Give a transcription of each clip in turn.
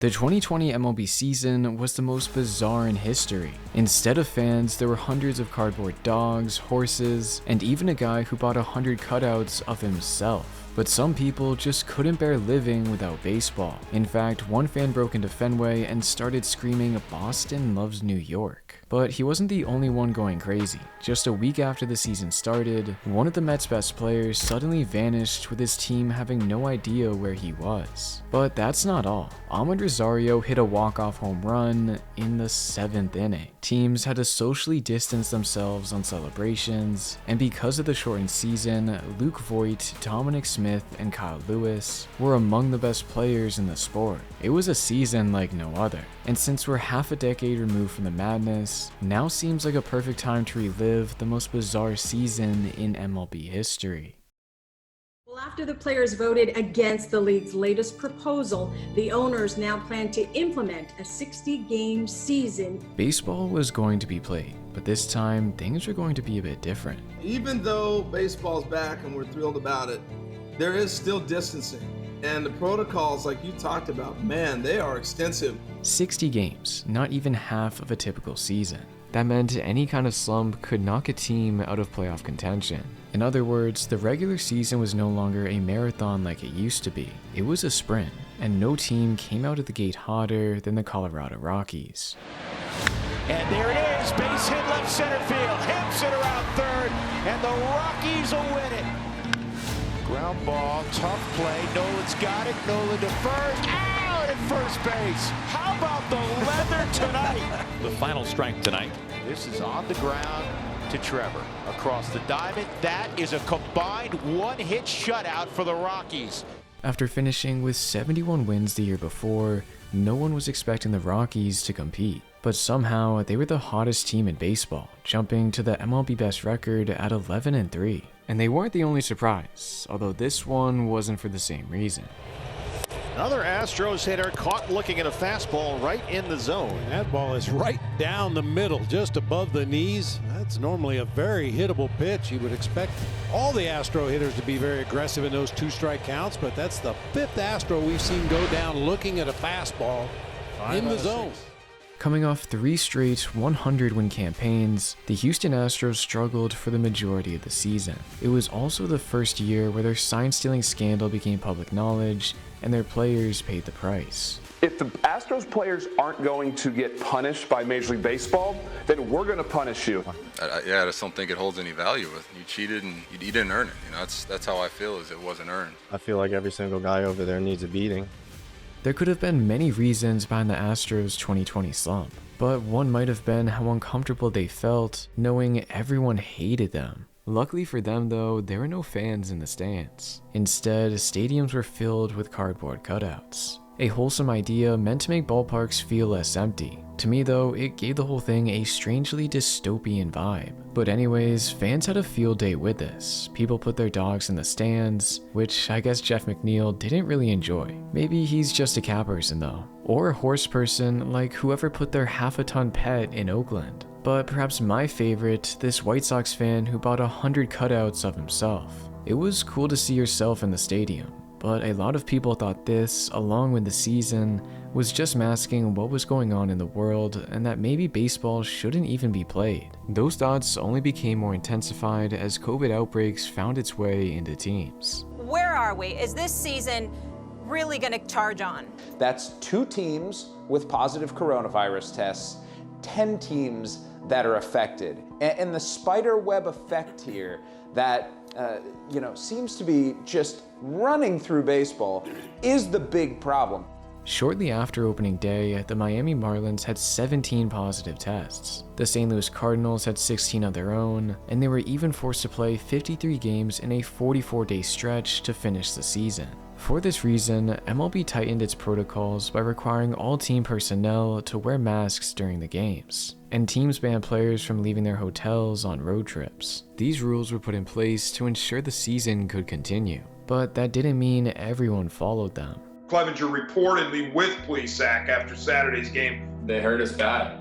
The 2020 MLB season was the most bizarre in history. Instead of fans, there were hundreds of cardboard dogs, horses, and even a guy who bought 100 cutouts of himself. But some people just couldn't bear living without baseball. In fact, one fan broke into Fenway and started screaming, "Boston loves New York." But he wasn't the only one going crazy. Just a week after the season started, one of the Mets' best players suddenly vanished, with his team having no idea where he was. But that's not all. Rosario hit a walk-off home run in the 7th inning. Teams had to socially distance themselves on celebrations, and because of the shortened season, Luke Voit, Dominic Smith, and Kyle Lewis were among the best players in the sport. It was a season like no other. And since we're half a decade removed from the madness, now seems like a perfect time to relive the most bizarre season in MLB history. Well, after the players voted against the league's latest proposal, the owners now plan to implement a 60-game season. Baseball was going to be played, but this time things are going to be a bit different. Even though baseball's back and we're thrilled about it, there is still distancing. And the protocols, like you talked about, man, they are extensive. 60 games, not even half of a typical season. That meant any kind of slump could knock a team out of playoff contention. In other words, the regular season was no longer a marathon like it used to be. It was a sprint, and no team came out of the gate hotter than the Colorado Rockies. And there it is, base hit left center field, hits it around third, and the Rockies will win it. Ground ball, tough play, Nolan's got it, Nolan to first, out at first base. How about the leather tonight? The final strike tonight. This is on the ground to Trevor. Across the diamond, that is a combined one-hit shutout for the Rockies. After finishing with 71 wins the year before, no one was expecting the Rockies to compete. But somehow, they were the hottest team in baseball, jumping to the MLB best record at 11-3. And they weren't the only surprise, although this one wasn't for the same reason. Another Astros hitter caught looking at a fastball right in the zone. That ball is right down the middle, just above the knees. That's normally a very hittable pitch. You would expect all the Astro hitters to be very aggressive in those two-strike counts, but that's the 5th Astro we've seen go down looking at a fastball in the zone. Coming off 3 straight 100-win campaigns, the Houston Astros struggled for the majority of the season. It was also the first year where their sign-stealing scandal became public knowledge, and their players paid the price. If the Astros players aren't going to get punished by Major League Baseball, then we're going to punish you. I just don't think it holds any value. You cheated and you didn't earn it. You know, that's how I feel, is it wasn't earned. I feel like every single guy over there needs a beating. There could have been many reasons behind the Astros' 2020 slump, but one might have been how uncomfortable they felt knowing everyone hated them. Luckily for them though, there were no fans in the stands. Instead, stadiums were filled with cardboard cutouts. A wholesome idea meant to make ballparks feel less empty. To me though, it gave the whole thing a strangely dystopian vibe. But anyways, fans had a field day with this. People put their dogs in the stands, which I guess Jeff McNeil didn't really enjoy. Maybe he's just a cat person though. Or a horse person like whoever put their half-a-ton pet in Oakland. But perhaps my favorite, this White Sox fan who bought 100 cutouts of himself. It was cool to see yourself in the stadium. But a lot of people thought this, along with the season, was just masking what was going on in the world and that maybe baseball shouldn't even be played. Those thoughts only became more intensified as COVID outbreaks found its way into teams. Where are we? Is this season really going to charge on? That's 2 teams with positive coronavirus tests, 10 teams that are affected. And the spider web effect here that seems to be just running through baseball is the big problem. Shortly after opening day, the Miami Marlins had 17 positive tests. The St. Louis Cardinals had 16 of their own, and they were even forced to play 53 games in a 44-day stretch to finish the season. For this reason, MLB tightened its protocols by requiring all team personnel to wear masks during the games, and teams banned players from leaving their hotels on road trips. These rules were put in place to ensure the season could continue, but that didn't mean everyone followed them. Clevenger reportedly with Plesac after Saturday's game. They hurt us bad.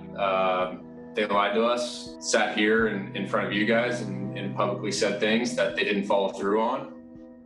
They lied to us, sat here in front of you guys and publicly said things that they didn't follow through on.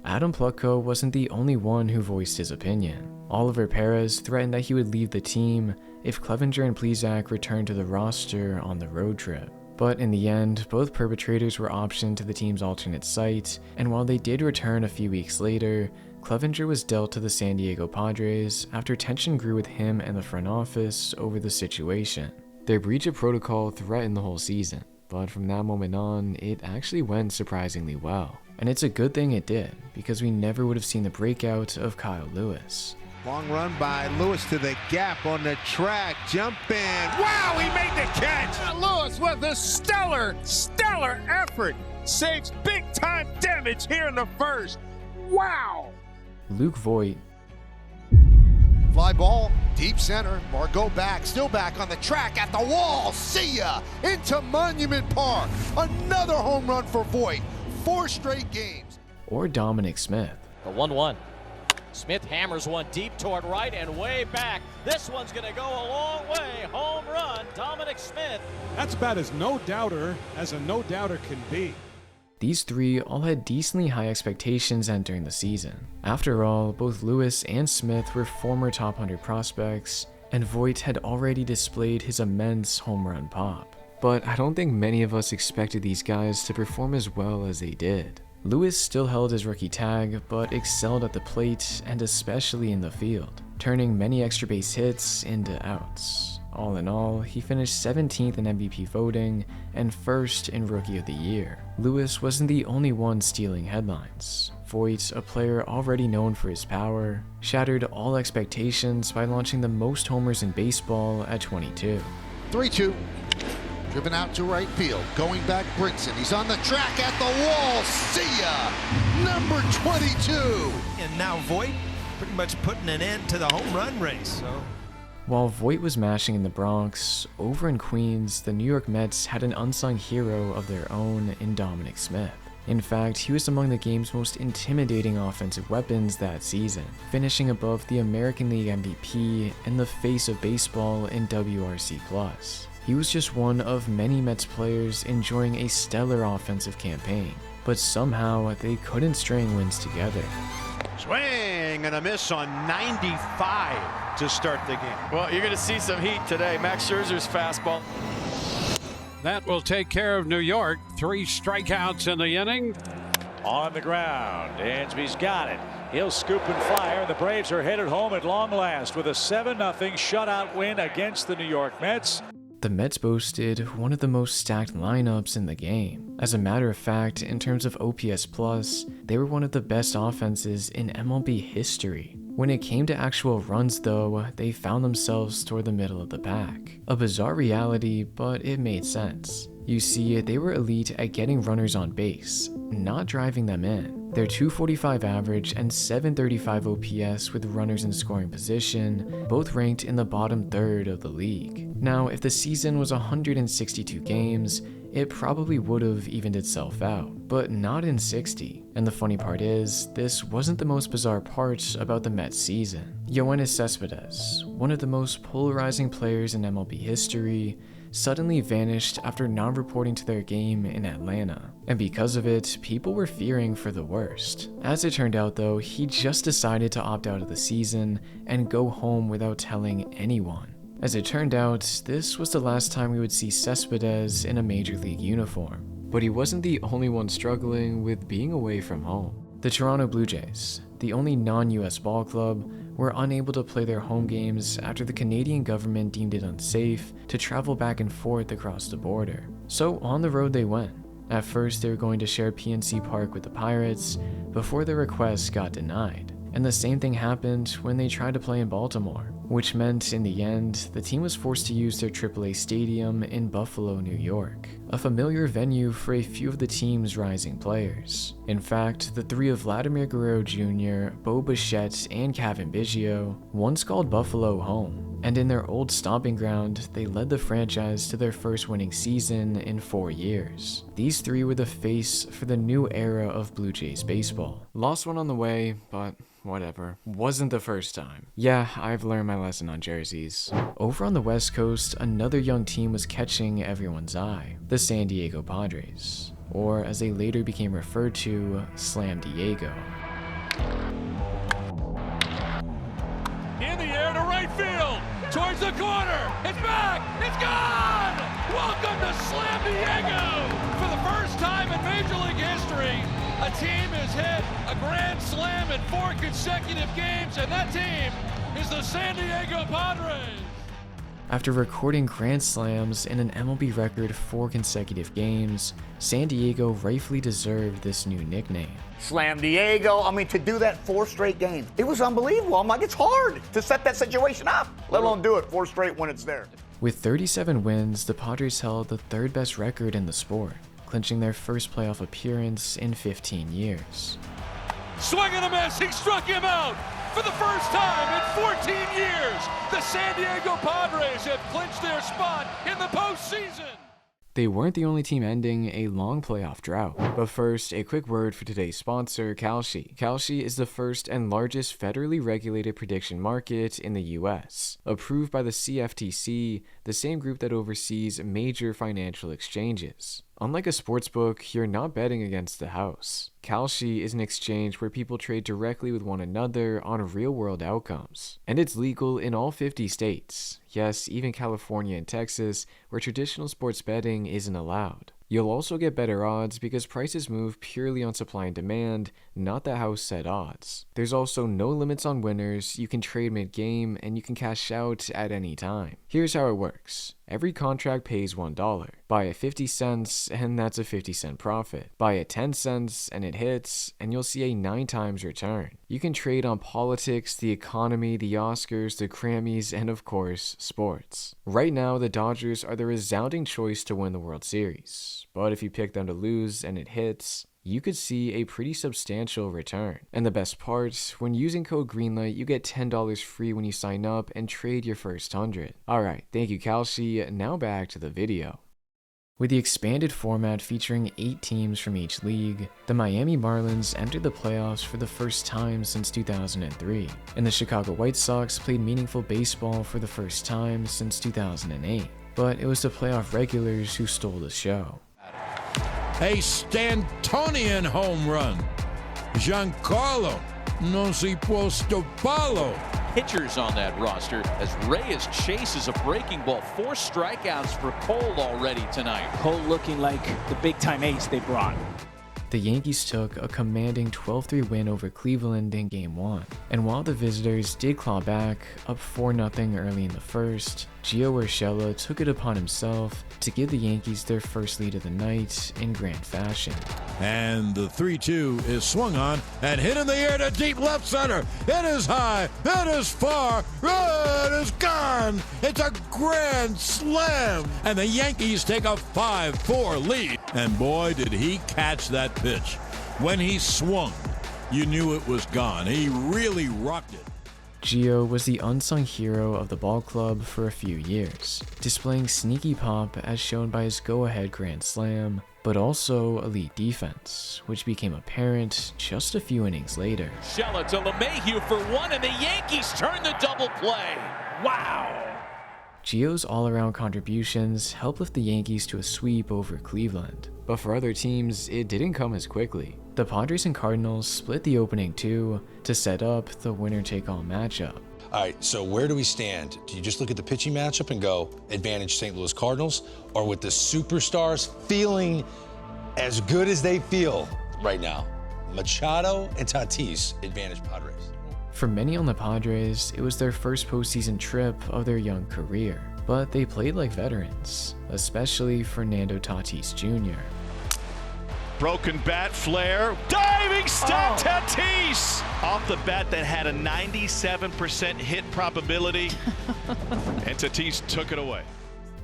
Adam Plutko wasn't the only one who voiced his opinion. Oliver Perez threatened that he would leave the team if Clevenger and Plesac returned to the roster on the road trip. But in the end, both perpetrators were optioned to the team's alternate site, and while they did return a few weeks later, Clevenger was dealt to the San Diego Padres after tension grew with him and the front office over the situation. Their breach of protocol threatened the whole season, but from that moment on, it actually went surprisingly well. And it's a good thing it did, because we never would have seen the breakout of Kyle Lewis. Long run by Lewis to the gap on the track, jump in. Wow, he made the catch! Lewis with a stellar effort. Saves big-time damage here in the first. Wow! Luke Voit. Fly ball, deep center. Margot back, still back on the track at the wall. See ya! Into Monument Park. Another home run for Voit. 4 straight games. Or Dominic Smith. The 1-1. Smith hammers one deep toward right and way back. This one's going to go a long way. Home run, Dominic Smith. That's about as no-doubter as a no-doubter can be. These three all had decently high expectations entering the season. After all, both Lewis and Smith were former top 100 prospects, and Voit had already displayed his immense home run pop. But I don't think many of us expected these guys to perform as well as they did. Lewis still held his rookie tag, but excelled at the plate and especially in the field, turning many extra base hits into outs. All in all, he finished 17th in MVP voting and 1st in Rookie of the Year. Lewis wasn't the only one stealing headlines. Voit, a player already known for his power, shattered all expectations by launching the most homers in baseball at 22. 3-2. Driven out to right field. Going back, Brinson. He's on the track at the wall. See ya! Number 22. And now Voit pretty much putting an end to the home run race. While Voit was mashing in the Bronx, over in Queens, the New York Mets had an unsung hero of their own in Dominic Smith. In fact, he was among the game's most intimidating offensive weapons that season, finishing above the American League MVP and the face of baseball in WRC+. He was just one of many Mets players enjoying a stellar offensive campaign, but somehow they couldn't string wins together. Swing and a miss on 95 to start the game. Well, you're going to see some heat today. Max Scherzer's fastball. That will take care of New York. 3 strikeouts in the inning. On the ground, Dansby's got it. He'll scoop and fire. The Braves are headed home at long last with a 7-0 shutout win against the New York Mets. The Mets boasted one of the most stacked lineups in the game. As a matter of fact, in terms of OPS+, they were one of the best offenses in MLB history. When it came to actual runs though, they found themselves toward the middle of the pack. A bizarre reality, but it made sense. You see, they were elite at getting runners on base, not driving them in. Their .245 average and .735 OPS with runners in scoring position both ranked in the bottom third of the league. Now, if the season was 162 games, it probably would have evened itself out, but not in 60. And the funny part is, this wasn't the most bizarre part about the Mets season. Yoenis Cespedes, one of the most polarizing players in MLB history, suddenly vanished after non-reporting to their game in Atlanta. And because of it, people were fearing for the worst. As it turned out though, he just decided to opt out of the season and go home without telling anyone. As it turned out, this was the last time we would see Cespedes in a major league uniform. But he wasn't the only one struggling with being away from home. The Toronto Blue Jays, the only non-US ball club, were unable to play their home games after the Canadian government deemed it unsafe to travel back and forth across the border. So on the road they went. At first they were going to share PNC Park with the Pirates before their request got denied. And the same thing happened when they tried to play in Baltimore, which meant in the end, the team was forced to use their AAA stadium in Buffalo, New York, a familiar venue for a few of the team's rising players. In fact, the three of Vladimir Guerrero Jr., Bo Bichette, and Kevin Biggio once called Buffalo home, and in their old stomping ground, they led the franchise to their first winning season in 4 years. These three were the face for the new era of Blue Jays baseball. Lost one on the way, but whatever. Wasn't the first time. Yeah, I've learned my lesson on jerseys. Over on the West Coast, another young team was catching everyone's eye, the San Diego Padres, or as they later became referred to, Slam Diego. the corner. It's back. It's gone. Welcome to Slam Diego. For the first time in Major League history, a team has hit a grand slam in 4 consecutive games, and that team is the San Diego Padres. After recording grand slams in an MLB record 4 consecutive games, San Diego rightfully deserved this new nickname. Slam Diego, I mean, to do that 4 straight games, it was unbelievable. I'm like, it's hard to set that situation up, let alone do it 4 straight when it's there. With 37 wins, the Padres held the 3rd best record in the sport, clinching their first playoff appearance in 15 years. Swing and a miss, he struck him out. For the first time in 14 years, the San Diego Padres have clinched their spot in the postseason. They weren't the only team ending a long playoff drought. But first, a quick word for today's sponsor, Kalshi. Kalshi is the first and largest federally regulated prediction market in the US, approved by the CFTC, the same group that oversees major financial exchanges. Unlike a sportsbook, you're not betting against the house. Kalshi is an exchange where people trade directly with one another on real-world outcomes. And it's legal in all 50 states. Yes, even California and Texas, where traditional sports betting isn't allowed. You'll also get better odds because prices move purely on supply and demand, not the house set odds. There's also no limits on winners, you can trade mid-game, and you can cash out at any time. Here's how it works. Every contract pays $1. Buy at 50 cents, and that's a 50-cent profit. Buy at 10 cents, and it hits, and you'll see a 9 times return. You can trade on politics, the economy, the Oscars, the Grammys, and of course, sports. Right now, the Dodgers are the resounding choice to win the World Series. But if you pick them to lose and it hits, you could see a pretty substantial return. And the best part, when using code GREENLIGHT, you get $10 free when you sign up and trade your first 100. Alright, thank you Kalshi, now back to the video. With the expanded format featuring 8 teams from each league, the Miami Marlins entered the playoffs for the first time since 2003, and the Chicago White Sox played meaningful baseball for the first time since 2008. But it was the playoff regulars who stole the show. A Stantonian home run. Giancarlo no si può stopparlo. Pitchers on that roster as Reyes chases a breaking ball. 4 strikeouts for Cole already tonight. Cole looking like the big-time ace they brought. The Yankees took a commanding 12-3 win over Cleveland in Game 1, and while the visitors did claw back, up 4-0 early in the first, Gio Urshela took it upon himself to give the Yankees their first lead of the night in grand fashion. And the 3-2 is swung on and hit in the air to deep left center. It is high, it is far, it is gone. It's a grand slam. And the Yankees take a 5-4 lead. And boy, did he catch that pitch. When he swung, you knew it was gone. He really rocked it. Gio was the unsung hero of the ball club for a few years, displaying sneaky pop as shown by his go-ahead grand slam, but also elite defense, which became apparent just a few innings later. Urshela to LeMahieu for 1, and the Yankees turn the double play. Wow! Gio's all-around contributions helped lift the Yankees to a sweep over Cleveland, but for other teams, it didn't come as quickly. The Padres and Cardinals split the opening 2 to set up the winner-take-all matchup. All right, so where do we stand? Do you just look at the pitching matchup and go, advantage St. Louis Cardinals, or with the superstars feeling as good as they feel right now, Machado and Tatis, advantage Padres? For many on the Padres, it was their first postseason trip of their young career, but they played like veterans, especially Fernando Tatis Jr. Broken bat flare, diving stop, Tatis! Off the bat that had a 97% hit probability, and Tatis took it away.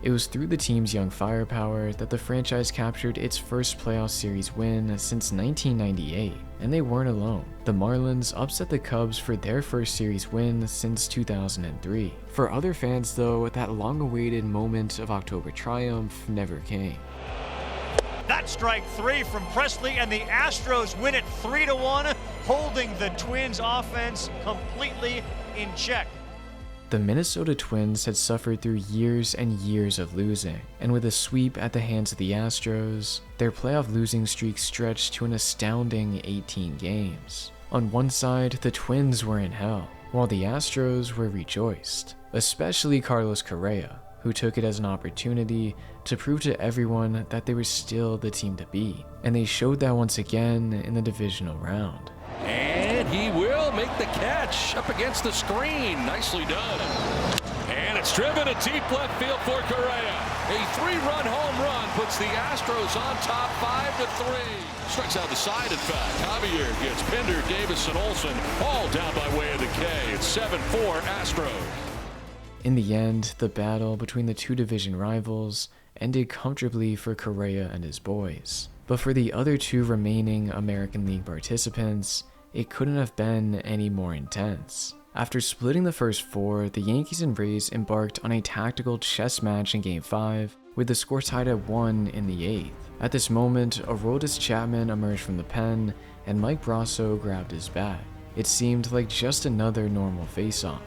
It was through the team's young firepower that the franchise captured its first playoff series win since 1998, and they weren't alone. The Marlins upset the Cubs for their first series win since 2003. For other fans though, that long-awaited moment of October triumph never came. That's strike 3 from Presley, and the Astros win it 3-1, holding the Twins' offense completely in check. The Minnesota Twins had suffered through years and years of losing, and with a sweep at the hands of the Astros, their playoff losing streak stretched to an astounding 18 games. On one side, the Twins were in hell, while the Astros were rejoiced, especially Carlos Correa, who took it as an opportunity to prove to everyone that they were still the team to beat, and they showed that once again in the divisional round. And he will make the catch up against the screen. Nicely done. And it's driven to deep left field for Correa. A 3-run home run puts the Astros on top 5-3. Strikes out the side, in fact. Javier gets Pinder, Davis, and Olsen all down by way of the K. It's 7-4 Astros. In the end, the battle between the two division rivals ended comfortably for Correa and his boys. But for the other two remaining American League participants, it couldn't have been any more intense. After splitting the first 4, the Yankees and Rays embarked on a tactical chess match in Game 5, with the score tied at 1 in the 8th. At this moment, Aroldis Chapman emerged from the pen, and Mike Brasso grabbed his bat. It seemed like just another normal face-off,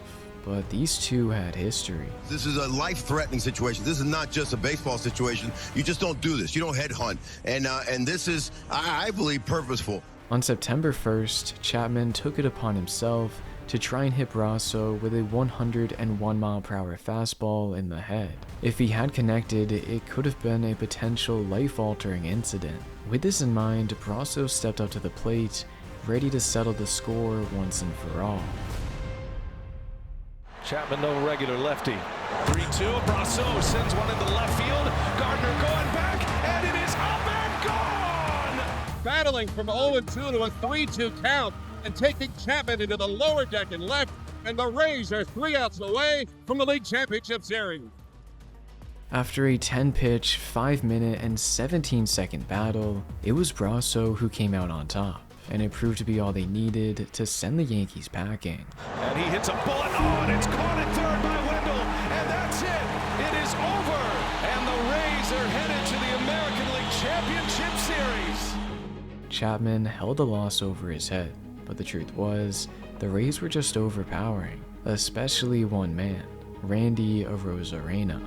but these two had history. This is a life-threatening situation. This is not just a baseball situation. You just don't do this. You don't headhunt. And this is, I believe, purposeful. On September 1st, Chapman took it upon himself to try and hit Brasso with a 101-mile-per-hour fastball in the head. If he had connected, it could have been a potential life-altering incident. With this in mind, Brasso stepped up to the plate, ready to settle the score once and for all. Chapman, no regular lefty. 3-2. Brasso sends one into left field. Gardner going back, and it is up and gone! Battling from 0-2 to a 3-2 count and taking Chapman into the lower deck and left, and the Rays are 3 outs away from the League Championship Series. After a 10-pitch, 5-minute, and 17-second battle, it was Brasso who came out on top, and it proved to be all they needed to send the Yankees packing. And he hits a bullet, and it's caught at third by Wendell, and that's it. It is over, and the Rays are headed to the American League Championship Series. Chapman held the loss over his head, but the truth was, the Rays were just overpowering, especially one man, Randy Arozarena.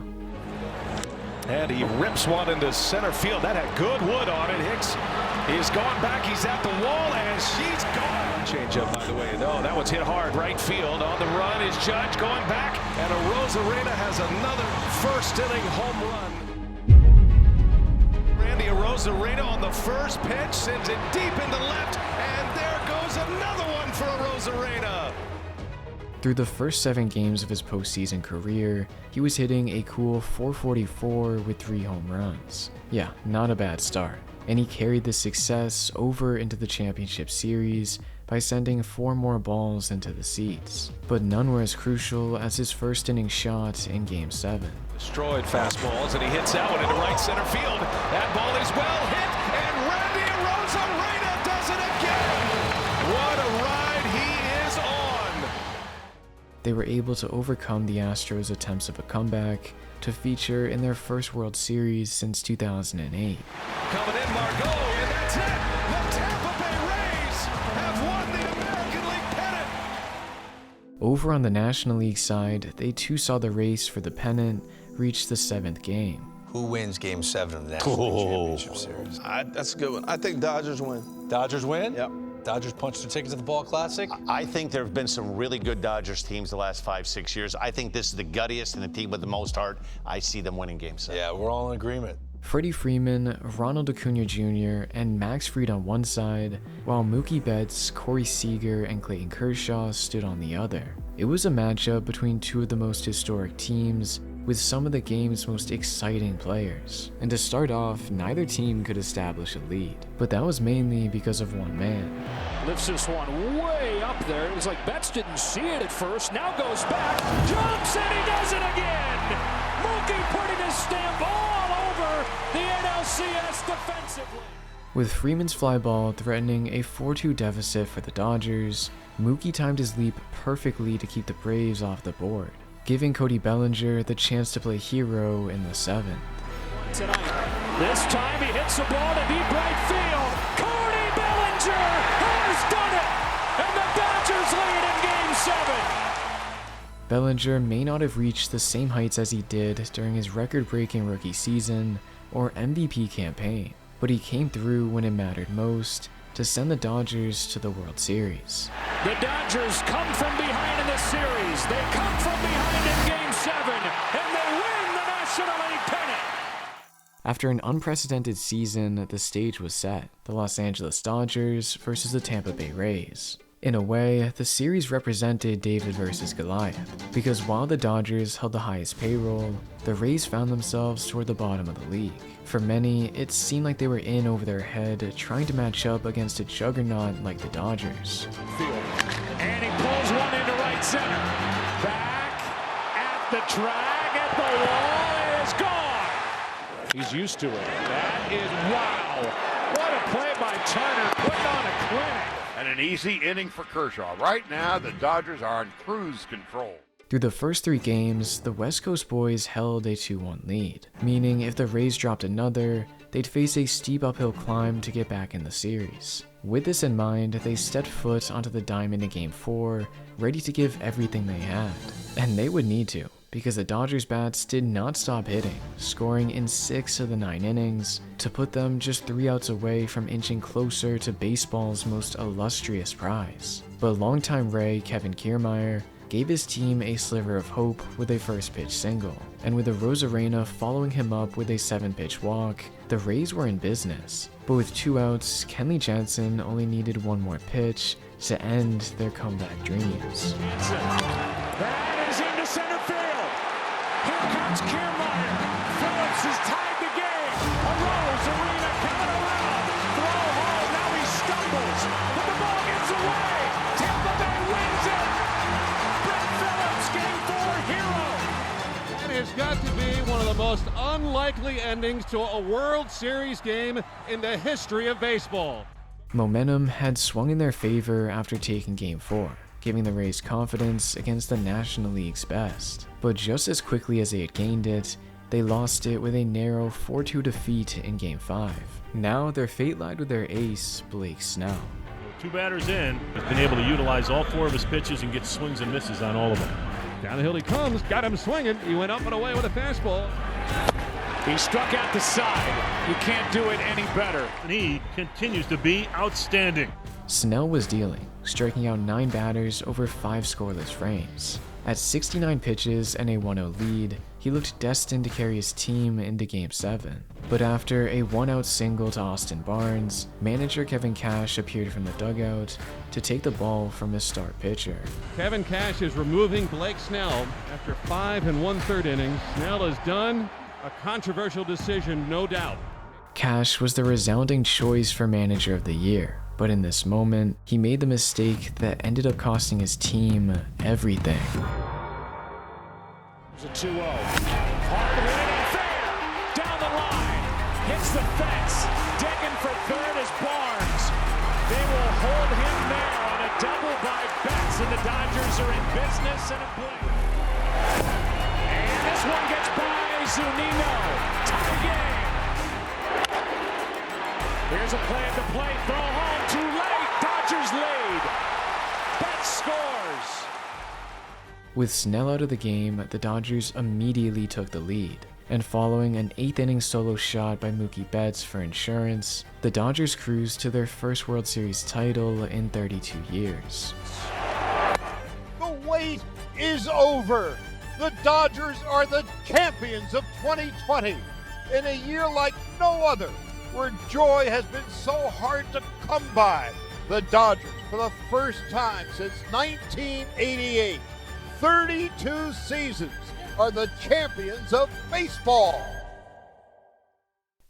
And he rips one into center field. That had good wood on it. Hicks is going back. He's at the wall, and she's gone. Change up, by the way. No, that one's hit hard. Right field. On the run is Judge going back. And Arozarena has another first-inning home run. Randy Arozarena on the first pitch sends it deep into left. And there goes another one for Arozarena. Through the first 7 games of his postseason career, he was hitting a cool .444 with 3 home runs. Yeah, not a bad start. And he carried this success over into the championship series by sending 4 more balls into the seats. But none were as crucial as his first inning shot in Game 7. Destroyed fastballs, and he hits that one into right center field. That ball is well hit, and Randy Arozarena does it again. What a ride he is on. They were able to overcome the Astros' attempts of a comeback to feature in their first World Series since 2008. Coming in, Margot, and that's it. The Tampa Bay Rays have won the American League pennant. Over on the National League side, they too saw the race for the pennant reach the 7th game. Who wins Game 7 of the National League Championship Series? That's a good one. I think Dodgers win. Dodgers win? Yep. Dodgers punched their ticket to the Ball Classic? I think there have been some really good Dodgers teams the last 5-6 years. I think this is the guttiest and the team with the most heart. I see them winning Game 7. Yeah, we're all in agreement. Freddie Freeman, Ronald Acuna Jr., and Max Fried on one side, while Mookie Betts, Corey Seager, and Clayton Kershaw stood on the other. It was a matchup between two of the most historic teams, with some of the game's most exciting players. And to start off, neither team could establish a lead, but that was mainly because of one man. Lifts this one way up there. It was like Betts didn't see it at first, now goes back, jumps, and he does it again! Mookie putting his stamp all over the NLCS defensively. With Freeman's fly ball threatening a 4-2 deficit for the Dodgers, Mookie timed his leap perfectly to keep the Braves off the board, giving Cody Bellinger the chance to play hero in the 7th. Tonight. This time he hits the ball to deep right field. Cody Bellinger has done it, and the Dodgers lead in Game 7. Bellinger may not have reached the same heights as he did during his record-breaking rookie season or MVP campaign, but he came through when it mattered most to send the Dodgers to the World Series. The Dodgers come from behind in the series. They come from behind in Game 7, and they win the National League pennant. After an unprecedented season, the stage was set. The Los Angeles Dodgers versus the Tampa Bay Rays. In a way, the series represented David versus Goliath, because while the Dodgers held the highest payroll, the Rays found themselves toward the bottom of the league. For many, it seemed like they were in over their head, trying to match up against a juggernaut like the Dodgers. And he pulls one into right center. Back at the track, at the wall, is gone. He's used to it. That is wow. What a play by Turner, putting on a clinic. And an easy inning for Kershaw. Right now, the Dodgers are on cruise control. Through the first 3 games, the West Coast boys held a 2-1 lead, meaning if the Rays dropped another, they'd face a steep uphill climb to get back in the series. With this in mind, they stepped foot onto the diamond in Game 4, ready to give everything they had. And they would need to, because the Dodgers bats did not stop hitting, scoring in 6 of the 9 innings, to put them just 3 outs away from inching closer to baseball's most illustrious prize. But longtime Ray Kevin Kiermaier gave his team a sliver of hope with a first pitch single, and with Arozarena following him up with a 7-pitch walk, the Rays were in business. But with 2 outs, Kenley Jansen only needed 1 more pitch to end their comeback dreams. That is into center field. Here comes Kiermaier. Phillips has tied the game. Arozarena coming around. Throw home. Now he stumbles. But the ball gets away. Tampa Bay wins it. Brett Phillips, Game 4 hero. That has got to be one of the most unlikely endings to a World Series game in the history of baseball. Momentum had swung in their favor after taking Game 4, giving the Rays confidence against the National League's best. But just as quickly as they had gained it, they lost it with a narrow 4-2 defeat in Game 5. Now their fate lied with their ace, Blake Snell. 2 batters in, he's been able to utilize all 4 of his pitches and get swings and misses on all of them. Down the hill he comes, got him swinging. He went up and away with a fastball. He struck out the side. You can't do it any better. And he continues to be outstanding. Snell was dealing, striking out 9 batters over 5 scoreless frames. At 69 pitches and a 1-0 lead, he looked destined to carry his team into Game 7. But after a 1-out single to Austin Barnes, manager Kevin Cash appeared from the dugout to take the ball from his star pitcher. Kevin Cash is removing Blake Snell after 5 1/3 innings. Snell is done. A controversial decision, no doubt. Cash was the resounding choice for Manager of the Year, but in this moment, he made the mistake that ended up costing his team everything. There's a 2-0. Hard hit and fair. Down the line. Hits the fence. Digging for third is Barnes. They will hold him there on a double by Betts, and the Dodgers are in business in a blink. And this one gets by Zunino. Tie game. Here's a play at the plate. Throw home. Too late. Dodgers lead. Betts scores. With Snell out of the game, the Dodgers immediately took the lead. And following an 8th inning solo shot by Mookie Betts for insurance, the Dodgers cruised to their first World Series title in 32 years. The wait is over. The Dodgers are the champions of 2020 in a year like no other, where joy has been so hard to come by. The Dodgers, for the first time since 1988, 32 seasons, are the champions of baseball.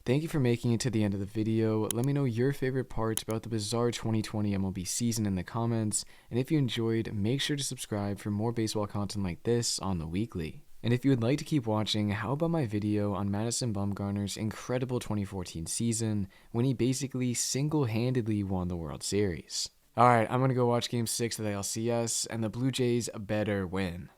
Thank you for making it to the end of the video. Let me know your favorite parts about the bizarre 2020 MLB season in the comments, and if you enjoyed, make sure to subscribe for more baseball content like this on the weekly. And if you would like to keep watching, how about my video on Madison Bumgarner's incredible 2014 season when he basically single-handedly won the World Series? Alright, I'm gonna go watch Game 6 of the LCS, and the Blue Jays better win.